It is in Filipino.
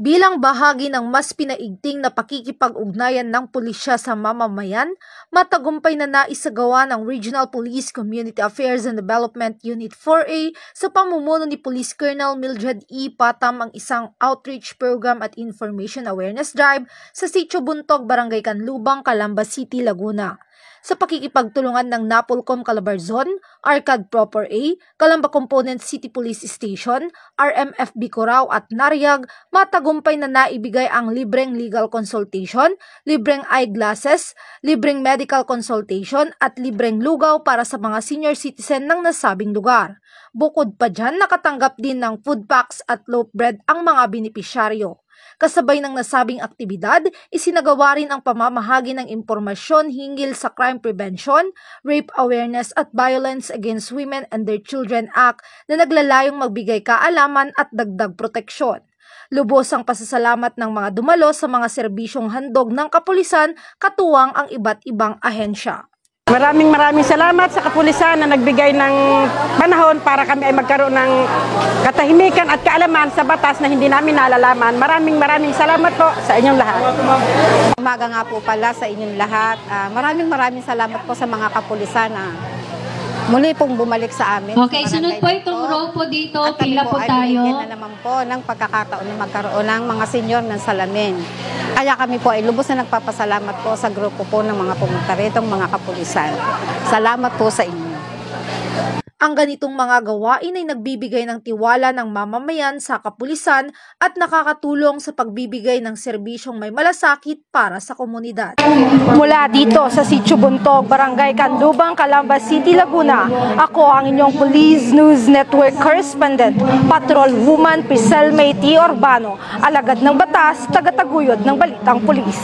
Bilang bahagi ng mas pinaigting na pakikipag-ugnayan ng pulisya sa mamamayan, matagumpay na naisagawa ng Regional Police Community Affairs and Development Unit 4A sa pamumuno ni Police Colonel Mildred E. Patam ang isang outreach program at information awareness drive sa Sitio Buntog, Barangay Canlubang, Calamba City, Laguna. Sa pakikipagtulungan ng Napolcom Calabarzon, ARCAD Proper A, Calamba Component City Police Station, RMFB Corao at Nariag, matagumpay na naibigay ang libreng legal consultation, libreng eyeglasses, libreng medical consultation at libreng lugaw para sa mga senior citizen ng nasabing lugar. Bukod pa dyan, nakatanggap din ng food packs at loaf bread ang mga benepisyaryo. Kasabay ng nasabing aktibidad, isinagawa rin ang pamamahagi ng impormasyon hinggil sa crime prevention, rape awareness at Violence Against Women and Their Children Act na naglalayong magbigay kaalaman at dagdag proteksyon. Lubos ang pasasalamat ng mga dumalo sa mga serbisyong handog ng kapulisan, katuwang ang iba't ibang ahensya. Maraming salamat sa kapulisan na nagbigay ng panahon para kami ay magkaroon ng katahimikan at kaalaman sa batas na hindi namin nalalaman. Maraming salamat po sa inyong lahat. Umaga nga po pala sa inyong lahat. Maraming salamat po sa mga kapulisan na muli pong bumalik sa amin. Okay, sunod po itong row po dito. Pila po tayo. At na naman po ng pagkakataon na magkaroon ng mga senyor ng salamin. Kaya kami po ay lubos na nagpapasalamat po sa grupo po ng mga pumunta rito, mga kapulisan. Salamat po sa inyo. Ang ganitong mga gawain ay nagbibigay ng tiwala ng mamamayan sa kapulisan at nakakatulong sa pagbibigay ng serbisyong may malasakit para sa komunidad. Mula dito sa Sitio Buntog, Barangay Canlubang, Calamba City, Laguna, ako ang inyong Police News Network Correspondent, Patrol Woman Prisel May T. Urbano, alagad ng batas, tagataguyod ng balitang pulis.